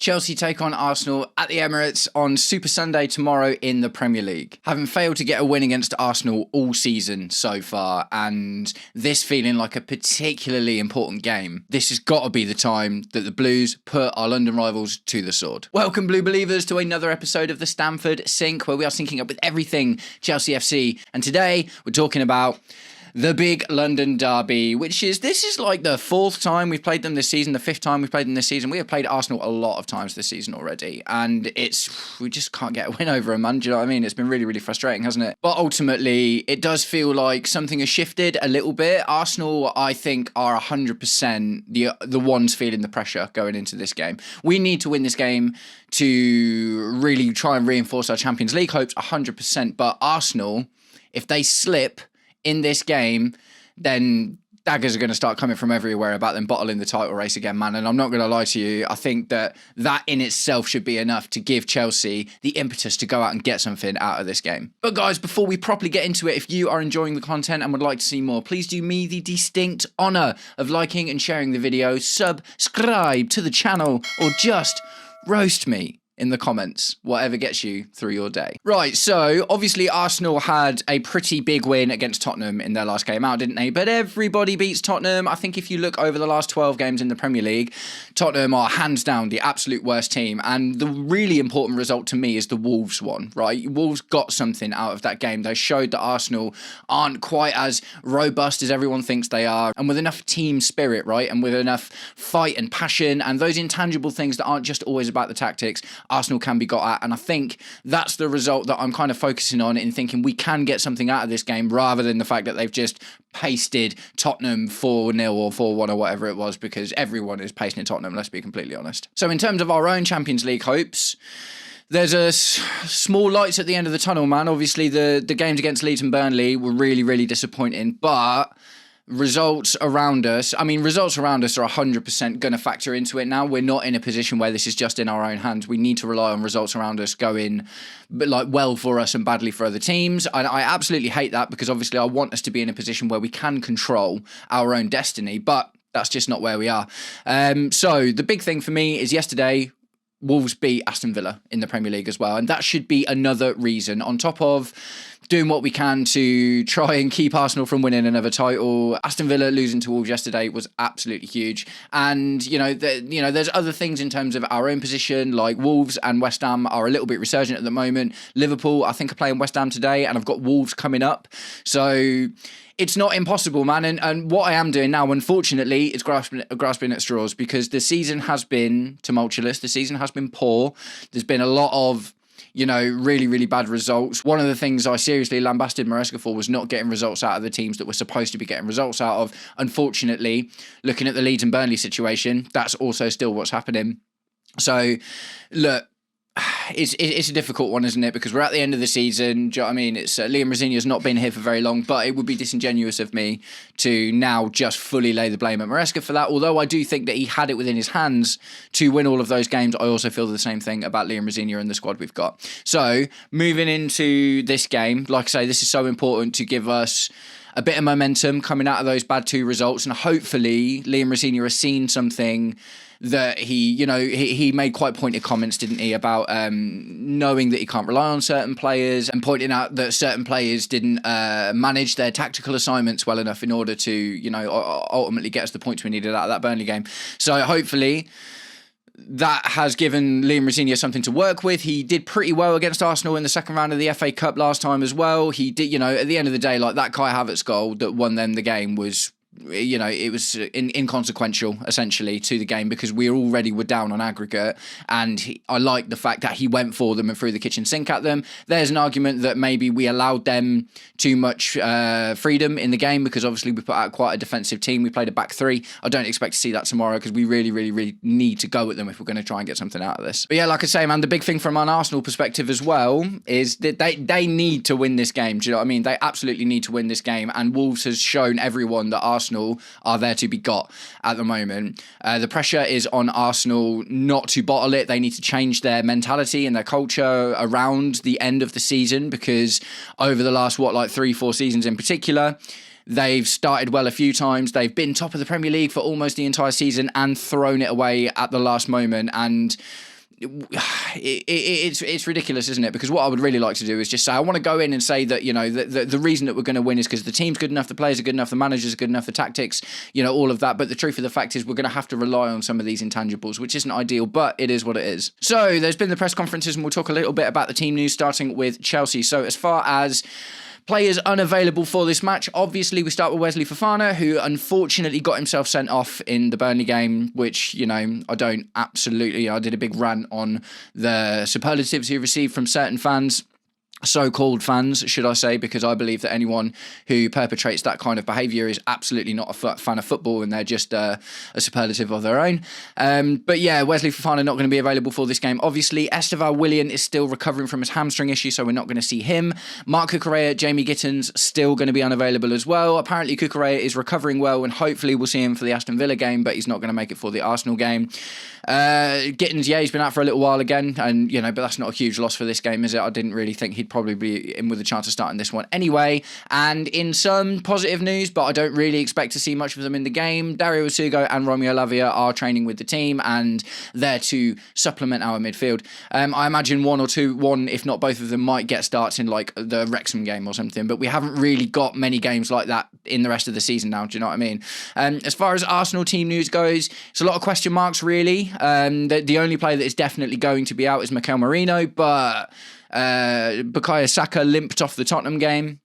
Chelsea take on Arsenal at the Emirates on Super Sunday tomorrow in the Premier League. Having failed to get a win against Arsenal all season so far, and this feeling like a particularly important game, this has got to be the time that the Blues put our London rivals to the sword. Welcome, Blue Believers, to another episode of the Stamford Sync, where we are syncing up with everything Chelsea FC. And today we're talking about the big London derby, this is like the fourth time we've played them this season, the fifth time we've played them this season. We have played Arsenal a lot of times this season already, and we just can't get a win over them, man. Do you know what I mean? It's been really, really frustrating, hasn't it? But ultimately, it does feel like something has shifted a little bit. Arsenal, I think, are 100% the ones feeling the pressure going into this game. We need to win this game to really try and reinforce our Champions League hopes, 100%. But Arsenal, if they slip in this game, then daggers are going to start coming from everywhere about them bottling the title race again, man. And I'm not going to lie to you, I think that in itself should be enough to give Chelsea the impetus to go out and get something out of this game. But guys, before we properly get into it, if you are enjoying the content and would like to see more, please do me the distinct honour of liking and sharing the video, subscribe to the channel, or just roast me in the comments, whatever gets you through your day. Right, so obviously Arsenal had a pretty big win against Tottenham in their last game out, didn't they? But everybody beats Tottenham. I think if you look over the last 12 games in the Premier League, Tottenham are hands down the absolute worst team. And the really important result to me is the Wolves one, right? Wolves got something out of that game. They showed that Arsenal aren't quite as robust as everyone thinks they are. And with enough team spirit, right? And with enough fight and passion and those intangible things that aren't just always about the tactics, Arsenal can be got at. And I think that's the result that I'm kind of focusing on, in thinking we can get something out of this game, rather than the fact that they've just pasted Tottenham 4-0 or 4-1 or whatever it was, because everyone is pasting Tottenham, let's be completely honest. So in terms of our own Champions League hopes, there's a small lights at the end of the tunnel, man. Obviously the games against Leeds and Burnley were really, really disappointing, but results around us are 100% going to factor into it now. We're not in a position where this is just in our own hands. We need to rely on results around us going well for us and badly for other teams. And I absolutely hate that, because obviously I want us to be in a position where we can control our own destiny, but that's just not where we are. So the big thing for me is yesterday, Wolves beat Aston Villa in the Premier League as well. And that should be another reason, on top of doing what we can to try and keep Arsenal from winning another title. Aston Villa losing to Wolves yesterday was absolutely huge. And, there's other things in terms of our own position, like Wolves and West Ham are a little bit resurgent at the moment. Liverpool, I think, are playing West Ham today, and I've got Wolves coming up. So it's not impossible, man. And what I am doing now, unfortunately, is grasping at straws, because the season has been tumultuous. The season has been poor. There's been a lot of really, really bad results. One of the things I seriously lambasted Maresca for was not getting results out of the teams that we're supposed to be getting results out of. Unfortunately, looking at the Leeds and Burnley situation, that's also still what's happening. So, look, it's a difficult one, isn't it? Because we're at the end of the season. Do you know what I mean? It's Liam Rosenior's not been here for very long, but it would be disingenuous of me to now just fully lay the blame at Maresca for that. Although I do think that he had it within his hands to win all of those games, I also feel the same thing about Liam Rosenior and the squad we've got. So moving into this game, like I say, this is so important to give us a bit of momentum coming out of those bad 2 results, and hopefully Liam Rosenior has seen something that he made quite pointed comments, didn't he, about knowing that he can't rely on certain players, and pointing out that certain players didn't manage their tactical assignments well enough in order to, ultimately get us the points we needed out of that Burnley game. So hopefully that has given Liam Rosenior something to work with. He did pretty well against Arsenal in the second round of the FA Cup last time as well. He did, at the end of the day, like that Kai Havertz goal that won them the game was, it was inconsequential essentially to the game, because we already were down on aggregate, and I like the fact that he went for them and threw the kitchen sink at them. There's an argument that maybe we allowed them too much freedom in the game, because obviously we put out quite a defensive team. We played a back 3. I don't expect to see that tomorrow, because we really, really, really need to go at them if we're going to try and get something out of this. But yeah, like I say, man, the big thing from an Arsenal perspective as well is that they need to win this game. Do you know what I mean? They absolutely need to win this game, and Wolves has shown everyone that Arsenal are there to be got at the moment. The pressure is on Arsenal not to bottle it. They need to change their mentality and their culture around the end of the season, because over the last, 3-4 seasons in particular, they've started well a few times. They've been top of the Premier League for almost the entire season and thrown it away at the last moment. And it's ridiculous, isn't it? Because what I would really like to do is just say, I want to go in and say that, the reason that we're going to win is because the team's good enough, the players are good enough, the managers are good enough, the tactics, all of that. But the truth of the fact is we're going to have to rely on some of these intangibles, which isn't ideal, but it is what it is. So there's been the press conferences, and we'll talk a little bit about the team news, starting with Chelsea. So as far as players unavailable for this match, obviously we start with Wesley Fofana, who unfortunately got himself sent off in the Burnley game, which, I did a big rant on the superlatives he received from certain fans. So-called fans, should I say, because I believe that anyone who perpetrates that kind of behaviour is absolutely not a fan of football, and they're just a superlative of their own. But yeah, Wesley Fofana not going to be available for this game. Obviously, Esteval Willian is still recovering from his hamstring issue, so we're not going to see him. Mark Cucurella, Jamie Gittins still going to be unavailable as well. Apparently, Cucurella is recovering well, and hopefully we'll see him for the Aston Villa game, but he's not going to make it for the Arsenal game. Gittins, he's been out for a little while again, and but that's not a huge loss for this game, is it? I didn't really think he'd probably be in with a chance of starting this one anyway. And in some positive news, but I don't really expect to see much of them in the game, Dario Usugo and Romeo Lavia are training with the team, and they're to supplement our midfield. I imagine one, if not both of them, might get starts in like the Wrexham game or something, but we haven't really got many games like that in the rest of the season now, do you know what I mean? As far as Arsenal team news goes, it's a lot of question marks, really. The only player that is definitely going to be out is Mikel Merino, but Bukayo Saka limped off the Tottenham game,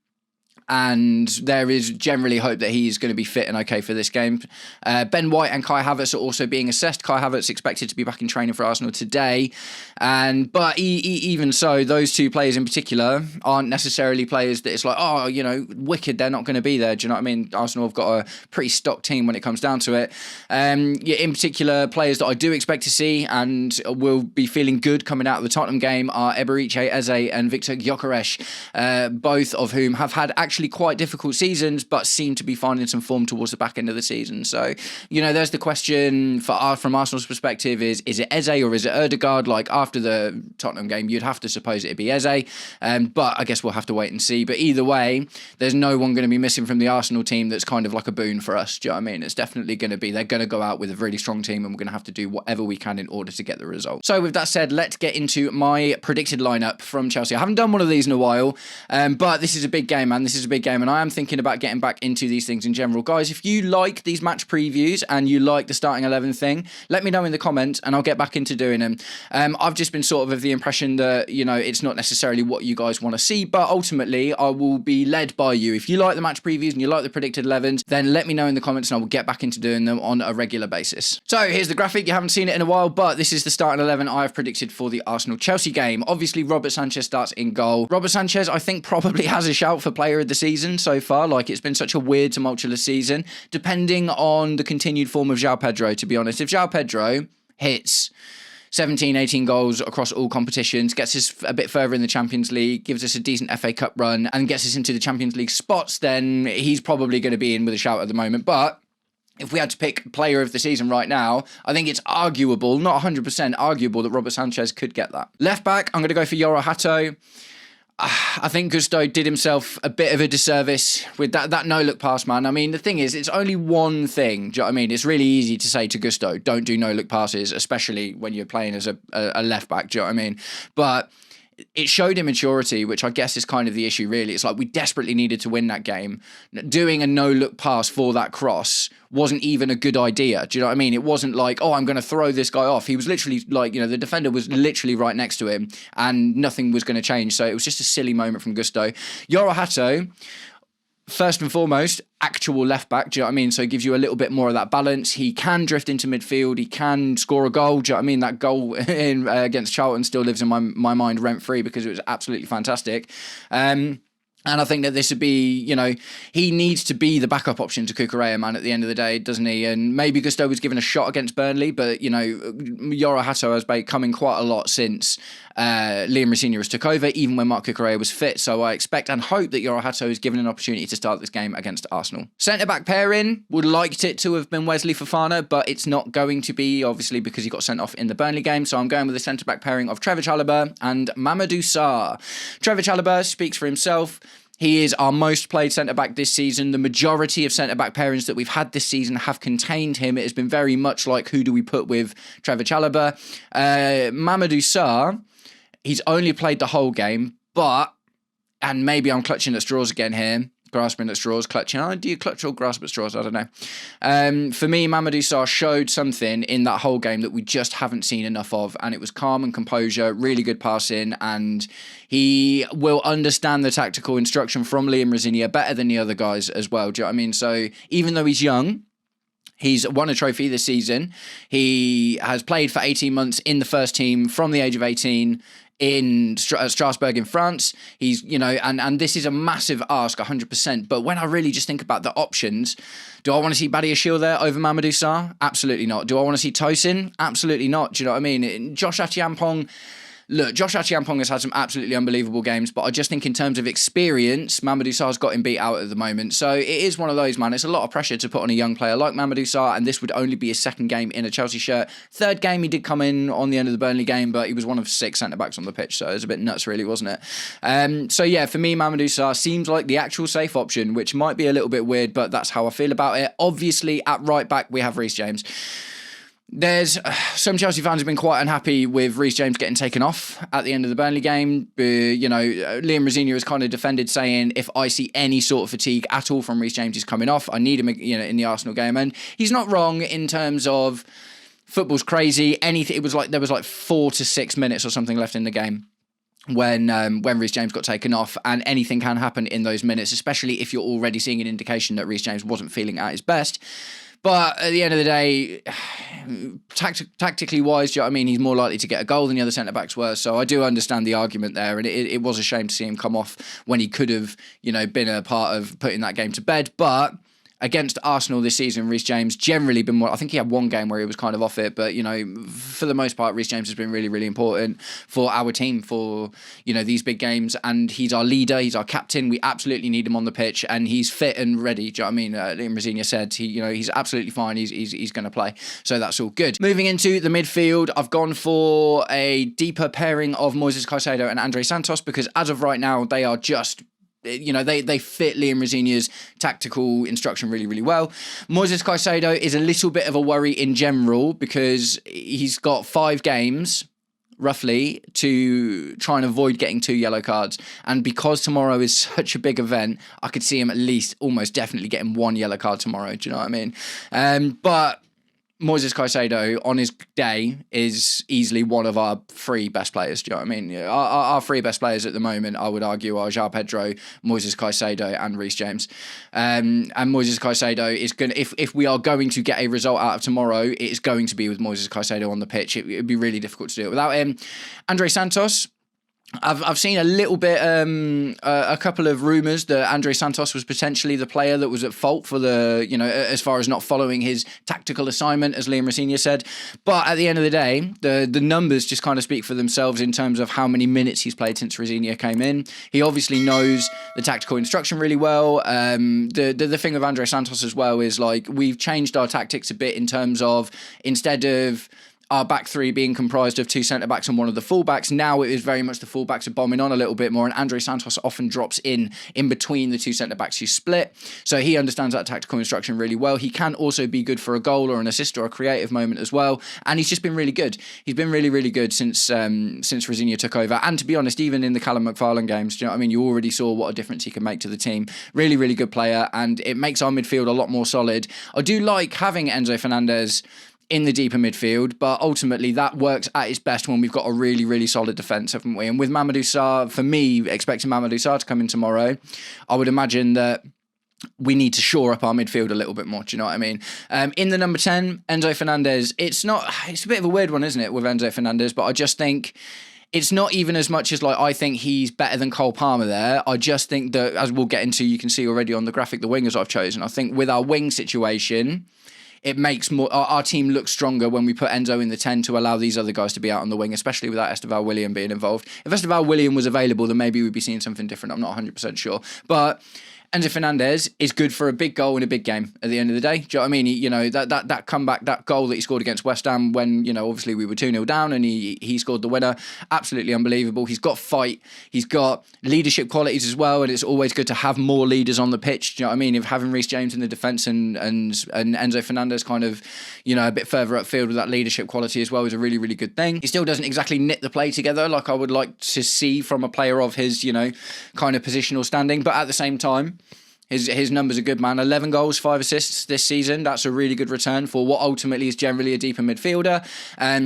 and there is generally hope that he's going to be fit and okay for this game. Ben White and Kai Havertz are also being assessed. Kai Havertz expected to be back in training for Arsenal today, but even so, those two players in particular aren't necessarily players that it's like, wicked, they're not going to be there. Do you know what I mean? Arsenal have got a pretty stocked team when it comes down to it. In particular, players that I do expect to see and will be feeling good coming out of the Tottenham game are Eberiche Eze and Victor Gyökeres, both of whom have had actually quite difficult seasons, but seem to be finding some form towards the back end of the season. So, there's the question from Arsenal's perspective is it Eze or is it Ødegaard? Like, after the Tottenham game, you'd have to suppose it'd be Eze, but I guess we'll have to wait and see. But either way, there's no one going to be missing from the Arsenal team that's kind of like a boon for us. Do you know what I mean? It's definitely going to be, they're going to go out with a really strong team, and we're going to have to do whatever we can in order to get the result. So with that said, let's get into my predicted lineup from Chelsea. I haven't done one of these in a while, but this is a big game, man. This is a big game, and I am thinking about getting back into these things in general. Guys, if you like these match previews and you like the starting 11 thing, let me know in the comments and I'll get back into doing them. I've just been sort of the impression that, it's not necessarily what you guys want to see, but ultimately I will be led by you. If you like the match previews and you like the predicted 11s, then let me know in the comments and I will get back into doing them on a regular basis. So here's the graphic. You haven't seen it in a while, but this is the starting 11 I have predicted for the Arsenal-Chelsea game. Obviously, Robert Sanchez starts in goal. Robert Sanchez, I think, probably has a shout for player of the season so far. Like, it's been such a weird, tumultuous season, depending on the continued form of João Pedro, to be honest. If João Pedro hits 17, 18 goals across all competitions, gets us a bit further in the Champions League, gives us a decent FA Cup run, and gets us into the Champions League spots, then he's probably going to be in with a shout at the moment. But if we had to pick player of the season right now, I think it's arguable, not 100% arguable, that Robert Sanchez could get that. Left back, I'm going to go for Yoro Hato. I think Gusto did himself a bit of a disservice with that no-look pass, man. I mean, the thing is, it's only one thing. Do you know what I mean? It's really easy to say to Gusto, don't do no-look passes, especially when you're playing as a left-back. Do you know what I mean? But it showed immaturity, which I guess is kind of the issue, really. It's like we desperately needed to win that game. Doing a no-look pass for that cross wasn't even a good idea. Do you know what I mean? It wasn't like, I'm going to throw this guy off. He was literally like, the defender was literally right next to him and nothing was going to change. So it was just a silly moment from Gusto. Yoro Hato, first and foremost, actual left back, do you know what I mean? So it gives you a little bit more of that balance. He can drift into midfield. He can score a goal. Do you know what I mean? That goal against Charlton still lives in my mind rent-free because it was absolutely fantastic. And I think that this would be, he needs to be the backup option to Cucurella, man, at the end of the day, doesn't he? And maybe Gusto was given a shot against Burnley, but, Yoro Hato has been coming quite a lot since Liam Rosenior took over, even when Mark Cucurella was fit. So I expect and hope that Yoro Hato is given an opportunity to start this game against Arsenal. Centre-back pairing, would liked it to have been Wesley Fofana, but it's not going to be, obviously, because he got sent off in the Burnley game. So I'm going with the centre-back pairing of Trevor Chalobah and Mamadou Sarr. Trevor Chalobah speaks for himself. He is our most played centre-back this season. The majority of centre-back pairings that we've had this season have contained him. It has been very much like, who do we put with Trevor Chalobah? Mamadou Sarr, he's only played the whole game, but, and maybe I'm clutching at straws again here, grasping at straws, clutching. Oh, do you clutch or grasp at straws? I don't know. For me, Mamadou Sarr showed something in that whole game that we just haven't seen enough of, and it was calm and composure, really good passing, and he will understand the tactical instruction from Liam Rosinia better than the other guys as well. Do you know what I mean? So even though he's young, he's won a trophy this season. He has played for 18 months in the first team from the age of 18 in Strasbourg in France. He's, and this is a massive ask, 100%. But when I really just think about the options, do I want to see Badiashile there over Mamadou Sarr? Absolutely not. Do I want to see Tosin? Absolutely not. Do you know what I mean? Josh Achiampong has had some absolutely unbelievable games, but I just think in terms of experience, Mamadou Sarr's got him beat out at the moment. So it is one of those, man. It's a lot of pressure to put on a young player like Mamadou Sarr, and this would only be his second game in a Chelsea shirt. Third game, he did come in on the end of the Burnley game, but he was one of 6 centre-backs on the pitch, so it was a bit nuts, really, wasn't it? So yeah, for me, Mamadou Sarr seems like the actual safe option, which might be a little bit weird, but that's how I feel about it. Obviously, at right back, we have Reece James. There's some Chelsea fans have been quite unhappy with Reece James getting taken off at the end of the Burnley game. Liam Rosinia has kind of defended, saying if I see any sort of fatigue at all from Reece James, he's coming off. I need him, in the Arsenal game, and he's not wrong in terms of football's crazy. Anything, it was like there was like 4 to 6 minutes or something left in the game when Reece James got taken off, and anything can happen in those minutes, especially if you're already seeing an indication that Reece James wasn't feeling at his best. But at the end of the day, tactically wise, do you know what I mean? He's more likely to get a goal than the other centre-backs were. So I do understand the argument there. And it was a shame to see him come off when he could have, been a part of putting that game to bed. But against Arsenal this season, Reece James generally been I think he had one game where he was kind of off it, but for the most part, Reece James has been really, really important for our team for these big games, and he's our leader, he's our captain. We absolutely need him on the pitch, and he's fit and ready. Do you know what I mean? Liam Rosinia said he's absolutely fine. He's going to play, so that's all good. Moving into the midfield, I've gone for a deeper pairing of Moises Caicedo and Andre Santos, because as of right now, they are just they fit Liam Rosinia's tactical instruction really, really well. Moises Caicedo is a little bit of a worry in general because he's got 5 games, roughly, to try and avoid getting 2 yellow cards. And because tomorrow is such a big event, I could see him at least almost definitely getting 1 yellow card tomorrow. Do you know what I mean? But Moises Caicedo on his day is easily one of our 3 best players. Do you know what I mean? Our 3 best players at the moment, I would argue, are João Pedro, Moises Caicedo, and Reece James. And Moises Caicedo is going to, if we are going to get a result out of tomorrow, it is going to be with Moises Caicedo on the pitch. It would be really difficult to do it without him. Andre Santos, I've seen a little bit, a couple of rumours that Andre Santos was potentially the player that was at fault for the, as far as not following his tactical assignment, as Liam Rosinia said. But at the end of the day, the numbers just kind of speak for themselves in terms of how many minutes he's played since Rosinia came in. He obviously knows the tactical instruction really well. The thing with Andre Santos as well is, like, we've changed our tactics a bit in terms of, instead of our back 3 being comprised of 2 centre-backs and 1 of the full-backs, now it is very much the full-backs are bombing on a little bit more, and Andre Santos often drops in between the 2 centre-backs who split. So he understands that tactical instruction really well. He can also be good for a goal or an assist or a creative moment as well, and he's just been really good. He's been really, really good since Rosinia took over, and to be honest, even in the Callum McFarlane games, do you know what I mean? You already saw what a difference he can make to the team. Really, really good player, and it makes our midfield a lot more solid. I do like having Enzo Fernandez in the deeper midfield, but ultimately that works at its best when we've got a really, really solid defence, haven't we? And with Mamadou Sarr, for me, expecting Mamadou Sarr to come in tomorrow, I would imagine that we need to shore up our midfield a little bit more. Do you know what I mean? In the number 10, Enzo Fernandez, it's a bit of a weird one, isn't it, with Enzo Fernandez, but I just think it's not even as much as, like, I think he's better than Cole Palmer there. I just think that, as we'll get into, you can see already on the graphic, the wingers I've chosen. I think with our wing situation, it makes our team look stronger when we put Enzo in the 10 to allow these other guys to be out on the wing, especially without Esteval William being involved. If Esteval William was available, then maybe we'd be seeing something different. I'm not 100% sure. But Enzo Fernandez is good for a big goal in a big game at the end of the day. Do you know what I mean? That comeback, that goal that he scored against West Ham when, obviously we were 2-0 down and he scored the winner. Absolutely unbelievable. He's got fight. He's got leadership qualities as well, and it's always good to have more leaders on the pitch. Do you know what I mean? If having Reece James in the defence and Enzo Fernandez kind of, a bit further upfield with that leadership quality as well is a really, really good thing. He still doesn't exactly knit the play together like I would like to see from a player of his, kind of positional standing, but at the same time, his numbers are good, man. 11 goals, 5 assists this season. That's a really good return for what ultimately is generally a deeper midfielder.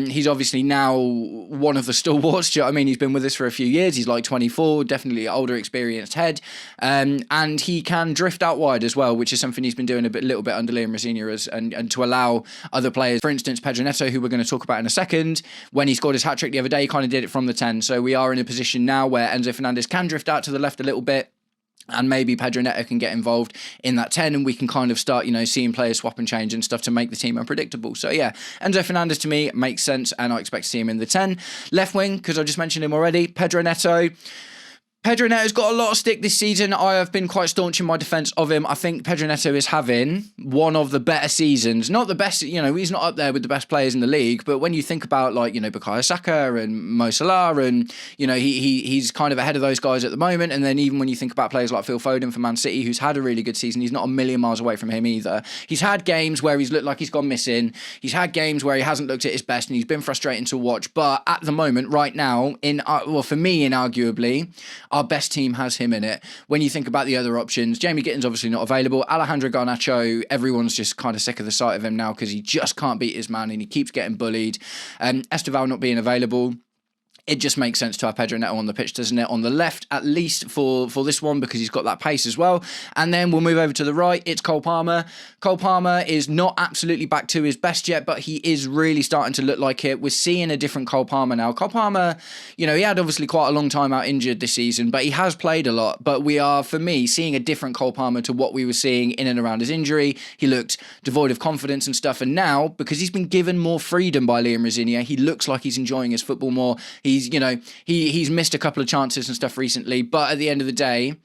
He's obviously now one of the stalwarts. Do you know what I mean? He's been with us for a few years. He's like 24, definitely older, experienced head. And he can drift out wide as well, which is something he's been doing a little bit under Liam Rosenior, and to allow other players, for instance, Pedro Neto, who we're going to talk about in a second, when he scored his hat-trick the other day, he kind of did it from the 10. So we are in a position now where Enzo Fernandez can drift out to the left a little bit, and maybe Pedro Neto can get involved in that 10, and we can kind of start, seeing players swap and change and stuff to make the team unpredictable. So yeah, Enzo Fernandez to me makes sense, and I expect to see him in the 10. Left wing, because I just mentioned him already, Pedro Neto. Pedro Neto's got a lot of stick this season. I have been quite staunch in my defence of him. I think Pedro Neto is having one of the better seasons. Not the best, he's not up there with the best players in the league, but when you think about Bukayo Saka and Mo Salah, and he's kind of ahead of those guys at the moment. And then even when you think about players like Phil Foden for Man City, who's had a really good season, he's not a million miles away from him either. He's had games where he's looked like he's gone missing. He's had games where he hasn't looked at his best, and he's been frustrating to watch. But at the moment, right now, for me, inarguably, our best team has him in it. When you think about the other options, Jamie Gitten's obviously not available. Alejandro Garnacho, everyone's just kind of sick of the sight of him now because he just can't beat his man and he keeps getting bullied. Esteval not being available. It just makes sense to have Pedro Neto on the pitch, doesn't it? On the left, at least for this one, because he's got that pace as well. And then we'll move over to the right. It's Cole Palmer. Cole Palmer is not absolutely back to his best yet, but he is really starting to look like it. We're seeing a different Cole Palmer now. Cole Palmer, he had obviously quite a long time out injured this season, but he has played a lot. But we are, for me, seeing a different Cole Palmer to what we were seeing in and around his injury. He looked devoid of confidence and stuff. And now, because he's been given more freedom by Liam Rosenior, he looks like he's enjoying his football more. He's missed a couple of chances and stuff recently, but at the end of the day,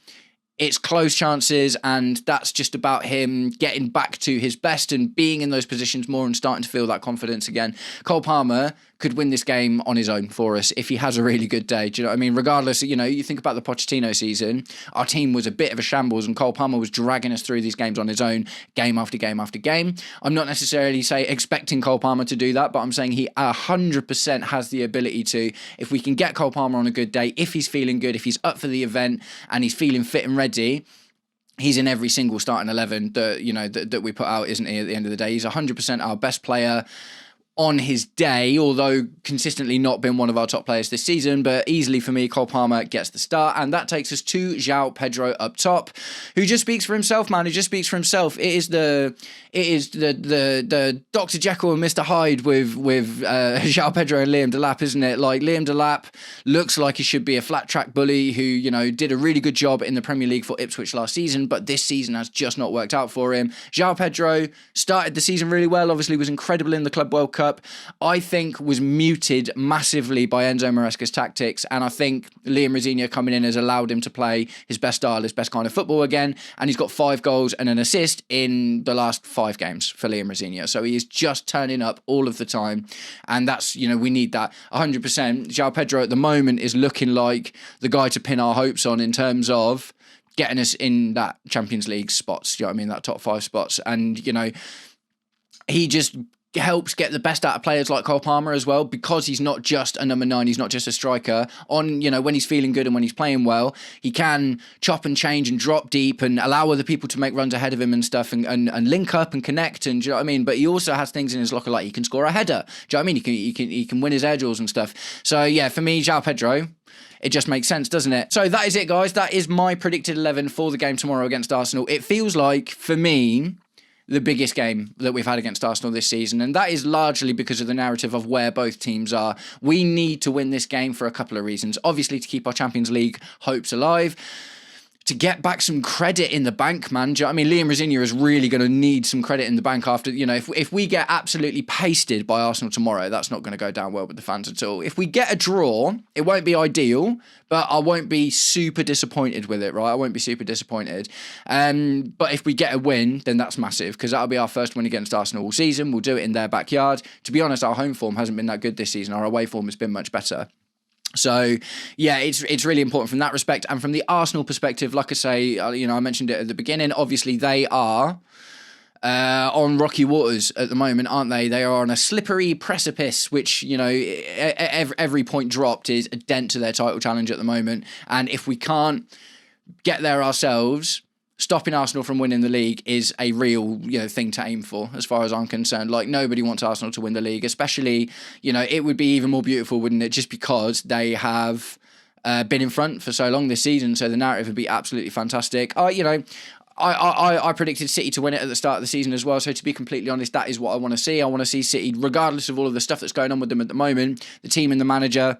it's close chances, and that's just about him getting back to his best and being in those positions more and starting to feel that confidence again. Cole Palmer could win this game on his own for us if he has a really good day. Do you know what I mean? Regardless, you think about the Pochettino season, our team was a bit of a shambles and Cole Palmer was dragging us through these games on his own, game after game after game. I'm not necessarily expecting Cole Palmer to do that, but I'm saying he 100% has the ability to. If we can get Cole Palmer on a good day, if he's feeling good, if he's up for the event and he's feeling fit and ready, he's in every single starting 11 that we put out, isn't he? At the end of the day, he's 100% our best player on his day, although consistently not been one of our top players this season. But easily for me, Cole Palmer gets the start, and that takes us to João Pedro up top, who just speaks for himself, man. Who just speaks for himself. It is the Dr. Jekyll and Mr. Hyde with João Pedro and Liam Delap, isn't it? Like, Liam Delap looks like he should be a flat track bully who did a really good job in the Premier League for Ipswich last season, but this season has just not worked out for him. João Pedro started the season really well, obviously was incredible in the Club World Cup. I think was muted massively by Enzo Maresca's tactics, and I think Liam Rosenior coming in has allowed him to play his best style, his best kind of football again, and he's got 5 goals and an assist in the last 5 games for Liam Rosenior. So he is just turning up all of the time, and that's, we need that 100%. João Pedro at the moment is looking like the guy to pin our hopes on in terms of getting us in that Champions League spots, you know what I mean, that top 5 spots. And, he just helps get the best out of players like Cole Palmer as well, because he's not just a number 9, he's not just a striker. When he's feeling good and when he's playing well, he can chop and change and drop deep and allow other people to make runs ahead of him and stuff, and link up and connect, and do you know what I mean? But he also has things in his locker, like he can score a header. Do you know what I mean? He can win his air duels and stuff. So yeah, for me, João Pedro, it just makes sense, doesn't it? So that is it, guys. That is my predicted 11 for the game tomorrow against Arsenal. It feels like, for me, the biggest game that we've had against Arsenal this season, and that is largely because of the narrative of where both teams are. We need to win this game for a couple of reasons. Obviously, to keep our Champions League hopes alive. to get back some credit in the bank, man. Do you know what I mean? Liam Rosenior is really going to need some credit in the bank after, you know, if we get absolutely pasted by Arsenal tomorrow, that's not going to go down well with the fans at all. If we get a draw, it won't be ideal, but I won't be super disappointed with it, right? I won't be super disappointed. But if we get a win, then that's massive, because that'll be our first win against Arsenal all season. We'll do it in their backyard. To be honest, our home form hasn't been that good this season. Our away form has been much better. So, yeah, it's really important from that respect. And from the Arsenal perspective, like I say, you know, I mentioned it at the beginning, obviously they are on rocky waters at the moment, aren't they? They are on a slippery precipice, which, you know, every point dropped is a dent to their title challenge at the moment. And if we can't get there ourselves, stopping Arsenal from winning the league is a real, you know, thing to aim for, as far as I'm concerned. Like, nobody wants Arsenal to win the league, especially, you know, it would be even more beautiful, wouldn't it? Just because they have been in front for so long this season, so the narrative would be absolutely fantastic. You know, I predicted City to win it at the start of the season as well, so to be completely honest, that is what I want to see. I want to see City, regardless of all of the stuff that's going on with them at the moment, the team and the manager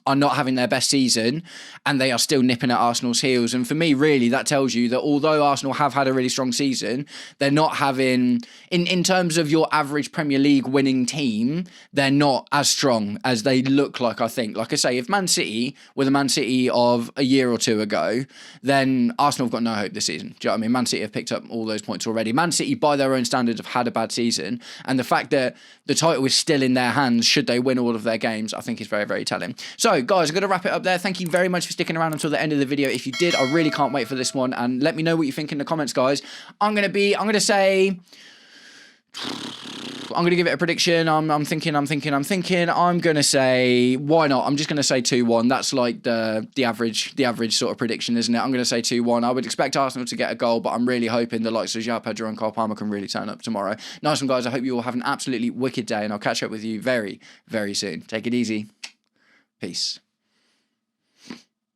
are not having their best season, and they are still nipping at Arsenal's heels. And for me, really, that tells you that although Arsenal have had a really strong season, they're not having, in terms of your average Premier League winning team, they're not as strong as they look like, I think. Like I say, if Man City were the Man City of a year or two ago, then Arsenal have got no hope this season. Do you know what I mean? Man City have picked up all those points already. Man City, by their own standards, have had a bad season, and the fact that the title is still in their hands, should they win all of their games, I think is very, very telling. So, guys, I'm going to wrap it up there. Thank you very much for sticking around until the end of the video. If you did, I really can't wait for this one. And let me know what you think in the comments, guys. I'm going to give it a prediction. I'm thinking. I'm going to say, why not? I'm just going to say 2-1. That's like the average sort of prediction, isn't it? I'm going to say 2-1. I would expect Arsenal to get a goal, but I'm really hoping the likes of João Pedro and Cole Palmer can really turn up tomorrow. Nice one, guys. I hope you all have an absolutely wicked day, and I'll catch up with you very, very soon. Take it easy. Peace.